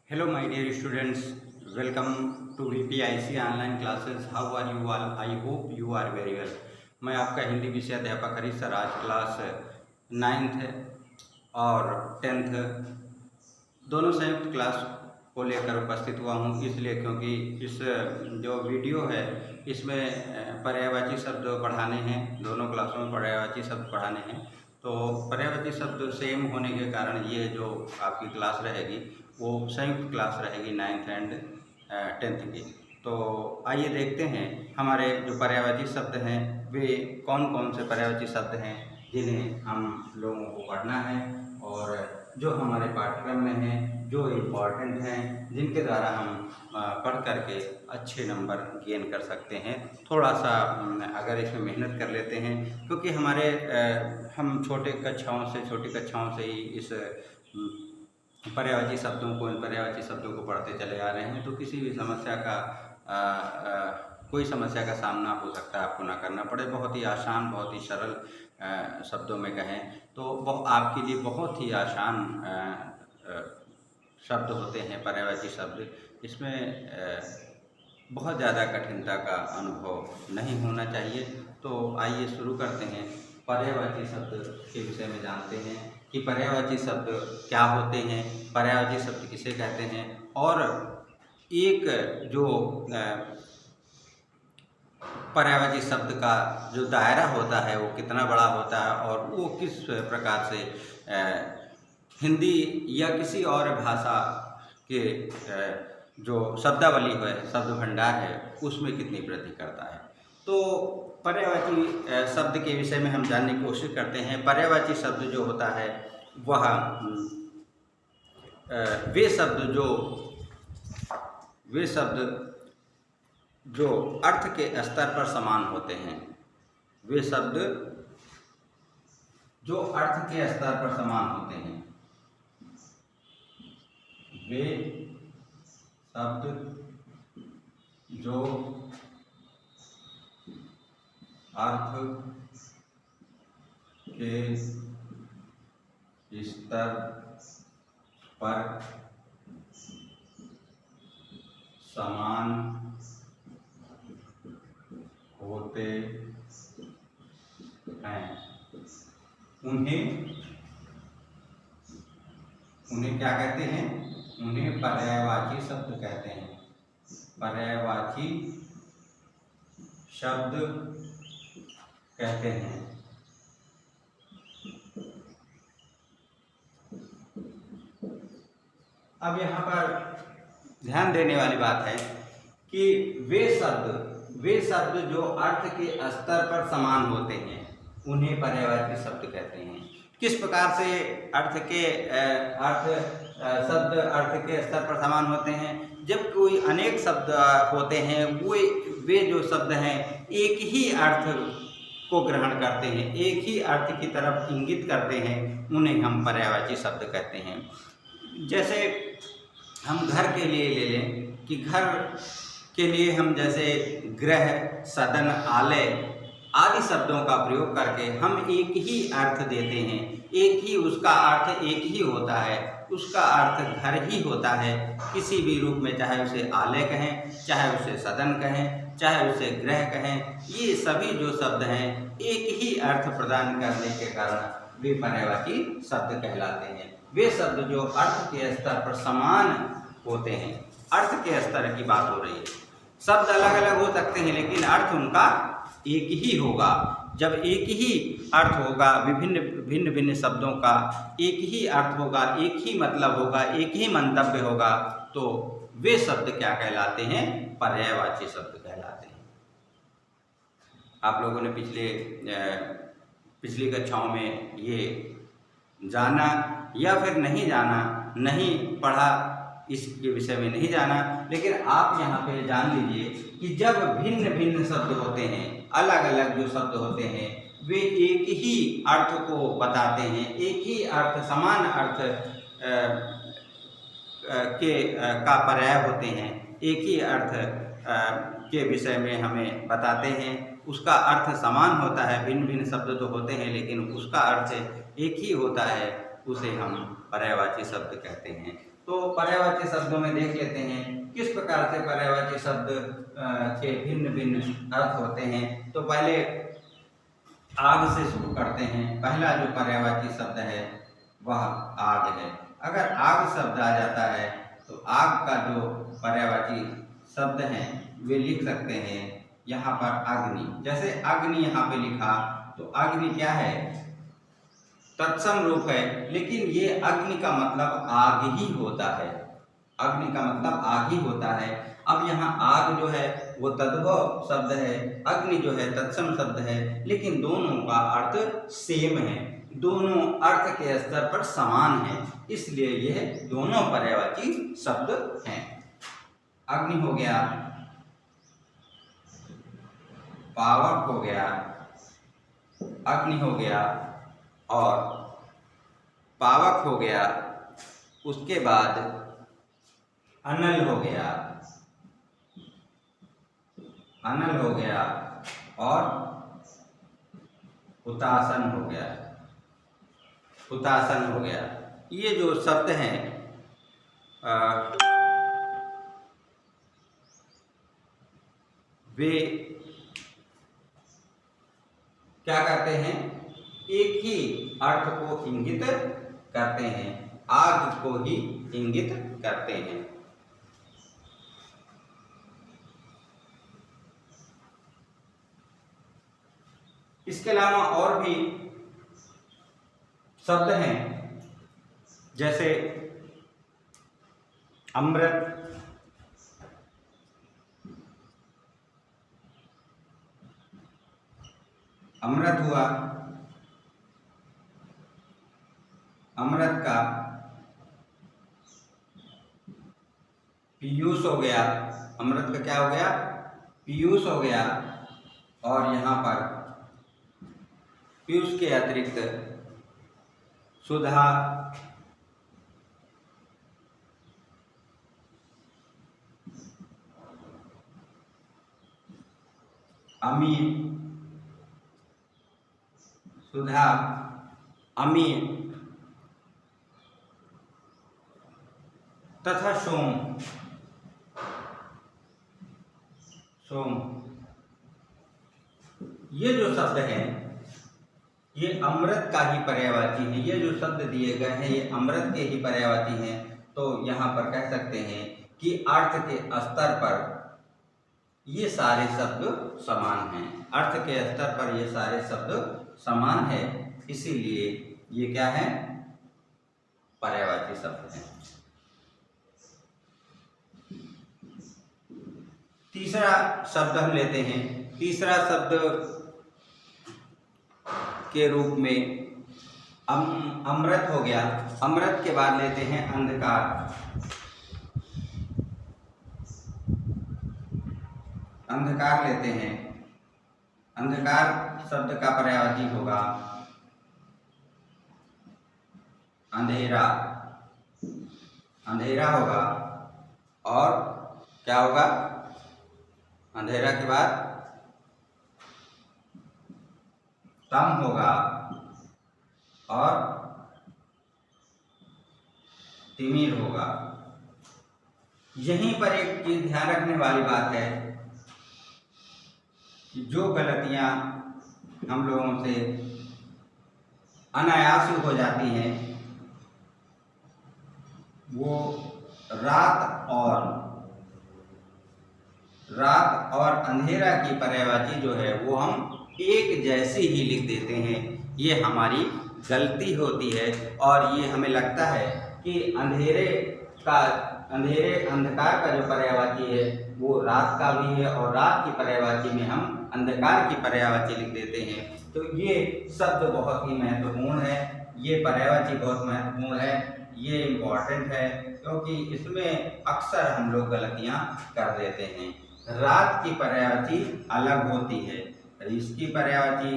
Hello my dear students, welcome to VPIC online classes. How are you all? I hope you are very well. मैं आपका हिंदी विषय अध्यापक Harish sir आज class 9th और 10th दोनों संयुक्त क्लास को लेकर उपस्थित हुआ हूँ, इसलिए क्योंकि इस जो वीडियो है इसमें पर्यायवाची शब्द पढ़ाने हैं। दोनों क्लासों में पर्यायवाची शब्द पढ़ाने हैं, तो पर्यायवाची शब्द सेम होने के कारण ये जो आपकी क्लास रहेगी वो संयुक्त क्लास रहेगी 9th एंड 10th की। तो आइए देखते हैं हमारे जो पर्यायवाची शब्द हैं वे कौन कौन से पर्यायवाची शब्द हैं जिन्हें हम लोगों को पढ़ना है और जो हमारे पाठ्यक्रम में हैं, जो इम्पॉर्टेंट हैं, जिनके द्वारा हम पढ़ करके अच्छे नंबर गेन कर सकते हैं। थोड़ा सा अगर इसमें मेहनत कर लेते हैं, क्योंकि हमारे हम छोटी कक्षाओं से ही इस पर्यायवाची शब्दों को इन पर्यायवाची शब्दों को पढ़ते चले आ रहे हैं, तो किसी भी समस्या का कोई समस्या का सामना हो सकता है आपको ना करना पड़े। बहुत ही आसान, बहुत ही सरल शब्दों में कहें तो आपके लिए बहुत ही आसान शब्द होते हैं पर्यायवाची शब्द। इसमें बहुत ज़्यादा कठिनता का अनुभव नहीं होना चाहिए। तो आइए शुरू करते हैं, पर्यायवाची शब्द के विषय में जानते हैं कि पर्यायवाची शब्द क्या होते हैं, पर्यायवाची शब्द किसे कहते हैं, और एक जो पर्यायवाची शब्द का जो दायरा होता है वो कितना बड़ा होता है और वो किस प्रकार से हिंदी या किसी और भाषा के जो शब्दावली है, शब्द भंडार है, उसमें कितनी वृद्धि करता है। तो पर्यायवाची शब्द के विषय में हम जानने की कोशिश करते हैं। पर्यायवाची शब्द जो होता है वह वे शब्द जो अर्थ के स्तर पर समान होते हैं, वे शब्द जो अर्थ के स्तर पर समान होते हैं, वे शब्द जो अर्थ के स्तर पर समान होते हैं, उन्हें क्या कहते हैं? उन्हें पर्यायवाची शब्द कहते हैं। पर्यायवाची शब्द कहते हैं। अब यहाँ पर ध्यान देने वाली बात है कि वे शब्द जो अर्थ के स्तर पर समान होते हैं उन्हें पर्यायवाची शब्द कहते हैं। किस प्रकार से शब्द अर्थ के स्तर पर समान होते हैं? जब कोई अनेक शब्द होते हैं, वे जो शब्द हैं एक ही अर्थ को ग्रहण करते हैं, एक ही अर्थ की तरफ इंगित करते हैं, उन्हें हम पर्यायवाची शब्द कहते हैं। जैसे हम घर के लिए ले लें कि घर के लिए हम जैसे गृह, सदन, आलय आदि शब्दों का प्रयोग करके हम एक ही अर्थ देते हैं। एक ही उसका अर्थ एक ही होता है, उसका अर्थ घर ही होता है। किसी भी रूप में, चाहे उसे आलय कहें, चाहे उसे सदन कहें, चाहे उसे गृह कहें, ये सभी जो शब्द हैं एक ही अर्थ प्रदान करने के कारण वे पर्यायवाची शब्द कहलाते हैं। वे शब्द जो अर्थ के स्तर पर समान होते हैं। अर्थ के स्तर की बात हो रही है। शब्द अलग अलग हो सकते हैं लेकिन अर्थ उनका एक ही होगा। जब एक ही अर्थ होगा, भिन्न भिन्न शब्दों का एक ही अर्थ होगा, एक ही मतलब होगा, एक ही मंतव्य होगा, तो वे शब्द क्या कहलाते हैं? पर्यायवाची शब्द कहलाते हैं। आप लोगों ने पिछली कक्षाओं में ये जाना या फिर नहीं जाना, नहीं पढ़ा, इसके विषय में नहीं जाना, लेकिन आप यहाँ पे जान लीजिए कि जब भिन्न भिन्न शब्द होते हैं, अलग अलग जो शब्द होते हैं, वे एक ही अर्थ को बताते हैं, एक ही अर्थ, समान अर्थ का पर्याय होते हैं, एक ही अर्थ के विषय में हमें बताते हैं। उसका अर्थ समान होता है, भिन्न भिन्न शब्द तो होते हैं लेकिन उसका अर्थ एक ही होता है, उसे हम पर्यायवाची शब्द कहते हैं। तो पर्यायवाची शब्दों में देख लेते हैं किस प्रकार से पर्यायवाची शब्द के भिन्न भिन्न अर्थ होते हैं। तो पहले आग से शुरू करते हैं। पहला जो पर्यायवाची शब्द है वह आग है। अगर आग शब्द आ जाता है तो आग का जो पर्यायवाची शब्द हैं वे लिख सकते हैं यहाँ पर अग्नि। जैसे अग्नि यहाँ पे लिखा तो अग्नि क्या है, तत्सम रूप है, लेकिन ये अग्नि का मतलब आग ही होता है। अग्नि का मतलब आग ही होता है। अब यहाँ आग जो है वो तद्भव शब्द है, अग्नि जो है तत्सम शब्द है, लेकिन दोनों का अर्थ सेम है, दोनों अर्थ के स्तर पर समान है, इसलिए यह दोनों पर्यायवाची शब्द हैं। अग्नि हो गया, पावक हो गया, अग्नि हो गया और पावक हो गया, उसके बाद अनल हो गया, अनल हो गया और हुतासन हो गया, हुतासन हो गया। ये जो शब्द हैं वे क्या करते हैं, एक ही अर्थ को इंगित करते हैं, आग को ही इंगित करते हैं। इसके अलावा और भी शब्द हैं, जैसे अमृत, अमृत हुआ, अमृत का पीयूष हो गया, अमृत का क्या हो गया, पीयूष हो गया। और यहाँ पर पीयूष के अतिरिक्त सुधा, अमीर, सुधा, अमीर तथा सोम, सोम, ये जो शब्द हैं ये अमृत का ही पर्यायवाची है। ये जो शब्द दिए गए हैं ये अमृत के ही पर्यायवाची हैं। तो यहाँ पर कह सकते हैं कि अर्थ के स्तर पर ये सारे शब्द समान हैं, अर्थ के स्तर पर ये सारे शब्द समान है, इसीलिए ये क्या है, पर्यायवाची शब्द हैं। तीसरा शब्द हम लेते हैं। तीसरा शब्द के रूप में अमृत हो गया। अमृत के बाद लेते हैं अंधकार। अंधकार लेते हैं। अंधकार शब्द का पर्यायवाची होगा अंधेरा, अंधेरा होगा। और क्या होगा, अंधेरा के बाद तम होगा और तिमिर होगा। यहीं पर एक चीज ध्यान रखने वाली बात है कि जो गलतियां हम लोगों से अनायास हो जाती हैं वो रात और अंधेरा की पर्यायवाची जो है वो हम एक जैसी ही लिख देते हैं। ये हमारी गलती होती है और ये हमें लगता है कि अंधकार का जो पर्यायवाची है वो रात का भी है और रात की पर्यायवाची में हम अंधकार की पर्यायवाची लिख देते हैं। तो ये शब्द बहुत ही महत्वपूर्ण है, ये पर्यायवाची बहुत महत्वपूर्ण है, ये इम्पोर्टेंट है, क्योंकि इसमें अक्सर हम लोग गलतियां कर देते हैं। रात की पर्यायवाची अलग होती है, इसकी पर्यायवाची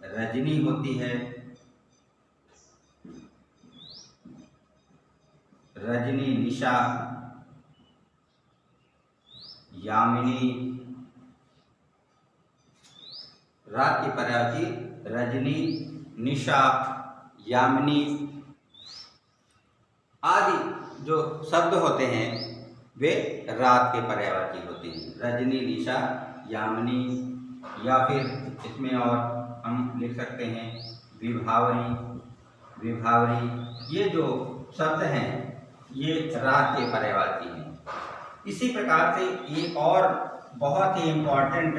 रजनी होती है, रजनी, निशा, यामिनी। रात की पर्यायवाची रजनी, निशा, यामिनी आदि जो शब्द होते हैं वे रात के पर्यायवाची होते हैं। रजनी, निशा, यामिनी, या फिर इसमें और हम लिख सकते हैं विभावरी, विभावरी। ये जो शब्द हैं ये रात के पर्यायवाची हैं। इसी प्रकार से एक और बहुत ही इम्पोर्टेंट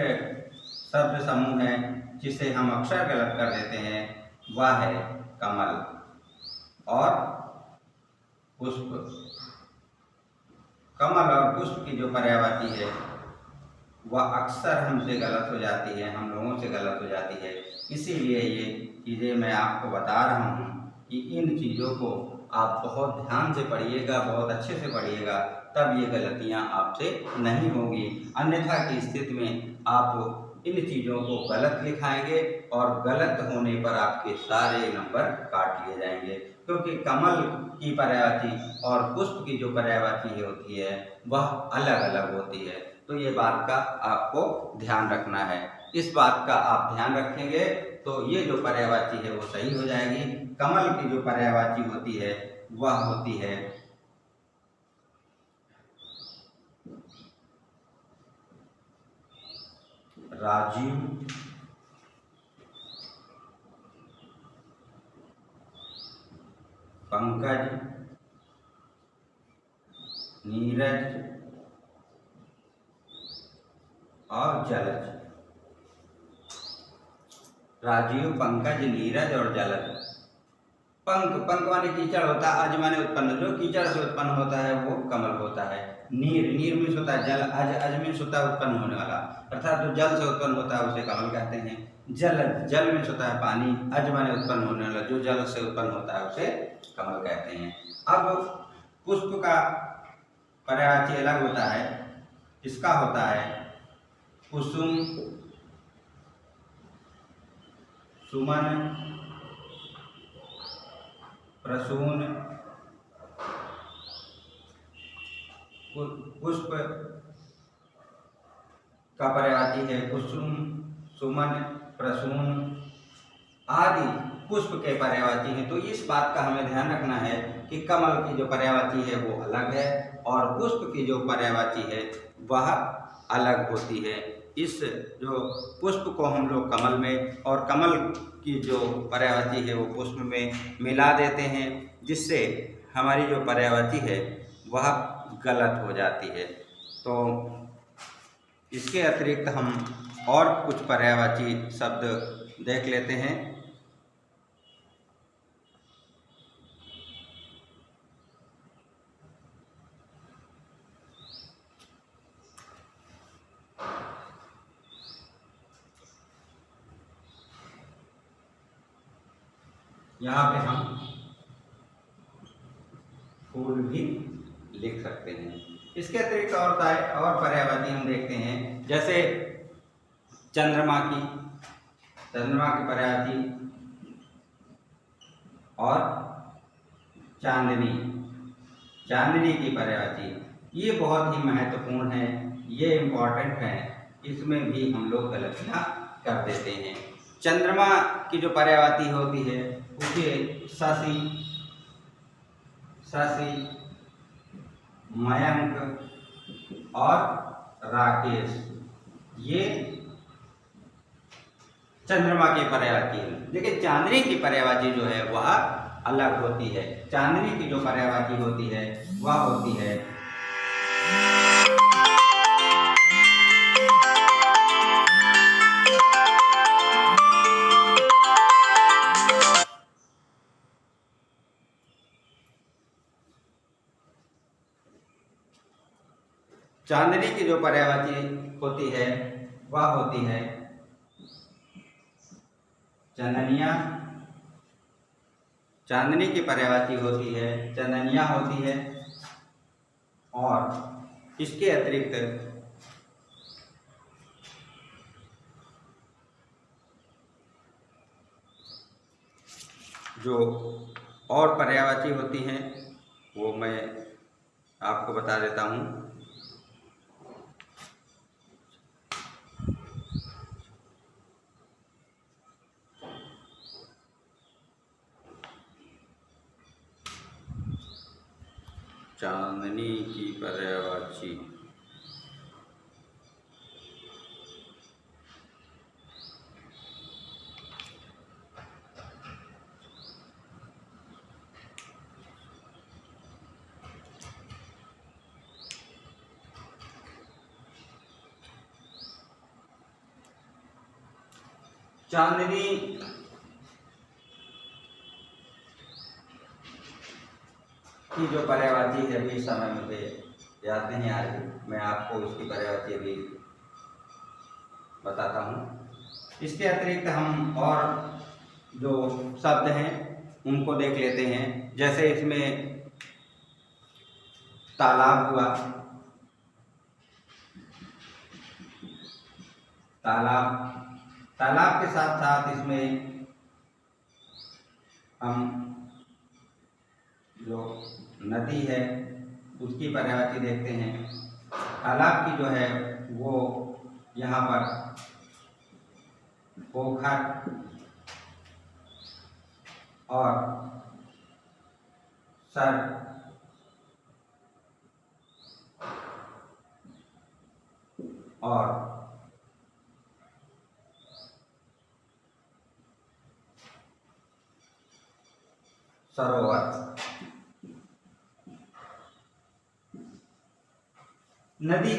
शब्द समूह है जिसे हम अक्सर गलत कर देते हैं, वह है कमल और पुष्प। कमल और पुष्प की जो पर्यायवाची है वह अक्सर हमसे गलत हो जाती है, हम लोगों से गलत हो जाती है। इसीलिए ये चीज़ें मैं आपको बता रहा हूँ कि इन चीज़ों को आप बहुत ध्यान से पढ़िएगा, बहुत अच्छे से पढ़िएगा, तब ये गलतियाँ आपसे नहीं होंगी। अन्यथा की स्थिति में आप इन चीज़ों को गलत लिखाएंगे और गलत होने पर आपके सारे नंबर काट लिए जाएंगे, क्योंकि कमल की पर्यायवाची और पुष्प की जो पर्यायवाची होती है वह अलग अलग होती है। तो ये बात का आपको ध्यान रखना है। इस बात का आप ध्यान रखेंगे तो ये जो पर्यायवाची है वो सही हो जाएगी। कमल की जो पर्यायवाची होती है वह होती है राजीव, पंकज, नीरज और जलज। राजीव, पंकज, नीरज और जलज। पंक माने कीचड़ होता है, अज माने उत्पन्न, जो कीचड़ से उत्पन्न होता है वो कमल होता है। नीर मीन्स होता है जल, अज मीन्स होता है उत्पन्न होने वाला, अर्थात जो जल से उत्पन्न होता है उसे कमल कहते हैं। जल मीन्स होता है पानी, अज माने उत्पन्न होने वाला, जो जल से उत्पन्न होता है उसे कमल कहते हैं। अब पुष्प का पर्यायवाची अलग होता है, इसका होता है कुसुम, सुमन, प्रसून। पुष्प का पर्यायवाची है कुसुम, सुमन, प्रसून आदि पुष्प के पर्यायवाची हैं। तो इस बात का हमें ध्यान रखना है कि कमल की जो पर्यायवाची है वो अलग है और पुष्प की जो पर्यायवाची है वह अलग होती है। इस जो पुष्प को हम लोग कमल में और कमल की जो पर्यायवाची है वो पुष्प में मिला देते हैं, जिससे हमारी जो पर्यायवाची है वह गलत हो जाती है। तो इसके अतिरिक्त हम और कुछ पर्यायवाची शब्द देख लेते हैं। यहाँ पे हम फूल भी लिख सकते हैं। इसके अतिरिक्त और पर्यायवाची हम देखते हैं, जैसे चंद्रमा की पर्यायवाची और चांदनी की पर्यायवाची, ये बहुत ही महत्वपूर्ण है, ये इम्पोर्टेंट है, इसमें भी हम लोग गलतियाँ कर देते हैं। चंद्रमा की जो पर्यायवाची होती है उसे शशि, मयंक और राकेश, ये चंद्रमा की पर्यायवाची है। लेकिन चांदनी की पर्यायवाची जो है वह अलग होती है। चांदनी की जो पर्यायवाची होती है वह होती है चांदनी की जो पर्यायवाची होती है वह होती है चंदनिया। चांदनी की पर्यायवाची होती है चंदनिया होती है। और इसके अतिरिक्त जो और पर्यायवाची होती हैं वो मैं आपको बता देता हूँ। चांदनी की पर्यायवाची। चांदनी की जो पर्यायवाची है अभी समय मुझे याद नहीं आ रही, मैं आपको इसकी पर्यायवाची अभी बताता हूँ। इसके अतिरिक्त हम और जो शब्द हैं उनको देख लेते हैं। जैसे इसमें तालाब हुआ, तालाब के साथ साथ इसमें हम जो नदी है उसकी पर्यायवाची देखते हैं। तालाब की जो है वो यहाँ पर पोखर और सर और सरोवर। नदी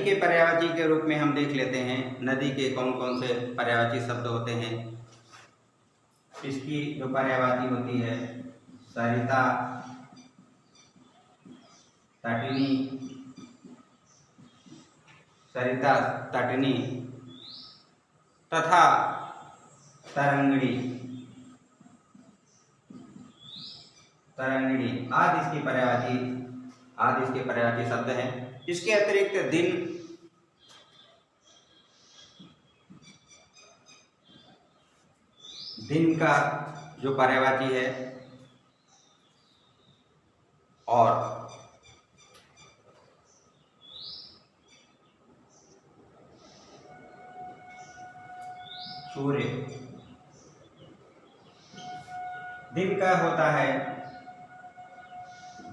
के पर्यायवाची के रूप में हम देख लेते हैं नदी के कौन कौन से पर्यायवाची शब्द होते हैं। इसकी जो पर्यायवाची होती है सरिता, तटनी तथा तरंगड़ी आदि इसके पर्यायवाची शब्द हैं। इसके अतिरिक्त दिन का जो पर्यायवाची है और सूर्य। दिन का होता है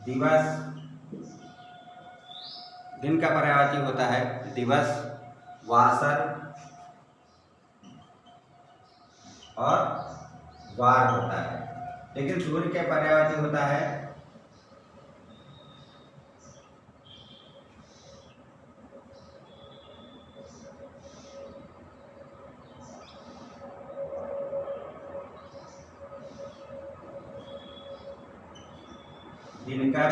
दिवस, दिन का पर्यायवाची होता है दिवस, वासर और वार होता है। लेकिन सूर्य के पर्यायवाची होता है दिनकर,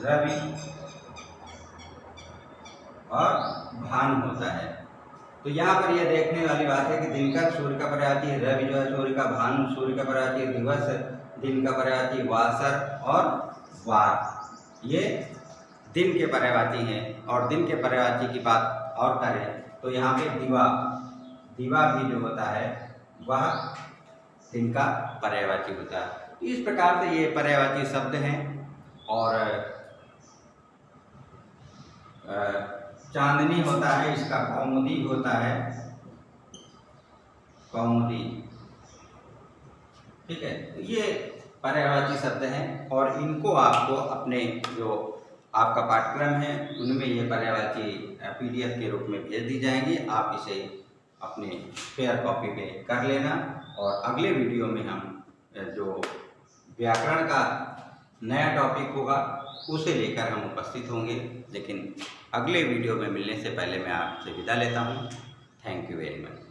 रवि और भानु होता है। तो यहाँ पर यह देखने वाली बात है कि दिनकर सूर्य का पर्यायवाची है, रवि जो है सूर्य का, भानु सूर्य का पर्यायवाची है, दिवस दिन का पर्यायवाची, वासर और वार ये दिन के पर्यायवाची हैं। और दिन के पर्यायवाची की बात और करें तो यहाँ पे दिवा भी जो होता है वह दिन का पर्यायवाची होता है। इस प्रकार से ये पर्यायवाची शब्द हैं। और चांदनी होता है, इसका कौमुदी होता है, कौमुदी। ठीक है, ये पर्यायवाची शब्द हैं और इनको आपको अपने जो आपका पाठ्यक्रम है उनमें ये पर्यायवाची PDF के रूप में भेज दी जाएंगी। आप इसे अपने फेयर कॉपी पे कर लेना। और अगले वीडियो में हम जो व्याकरण का नया टॉपिक होगा उसे लेकर हम उपस्थित होंगे। लेकिन अगले वीडियो में मिलने से पहले मैं आपसे विदा लेता हूँ। Thank you very much.